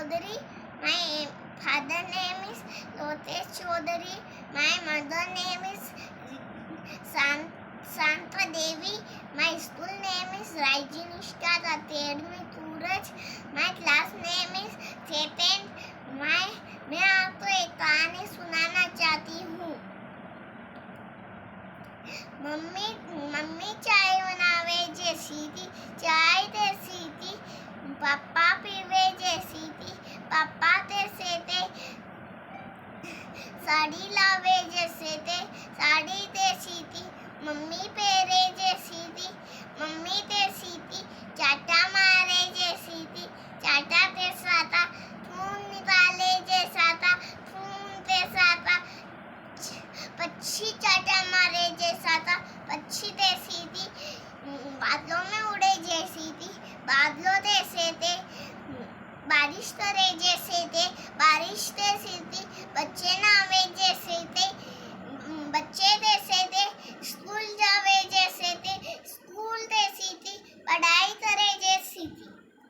Chaudhary. My father name is Lotesh Chaudhary. My mother name is Santa Devi. My school name is Rajinishta Academy Suraj. My class name is Chetan. मैं आपको एक कहानी सुनाना चाहती हूँ। Mummy चाय बनावे जैसी थी, चाय देसी थी। पापा पीवे जैसी थी, पापा तैसे थे। साड़ी लावे जैसे थे, साड़ी देसी थी। मम्मी पहरे जैसी थी, मम्मी तैसी थी। चाटा मारे जैसी थी, चाटा तैसा था। खून निकाले जैसा था, खून तैसा था। पक्षी चाटा मारे जैसा था, पक्षी तैसी थी। बादलों में उड़े जैसी थी, बादलों तैसे थे। बारिश करे जैसे थे, बारिश तैसी थी। बच्चे नावे जैसे थे, बच्चे तैसे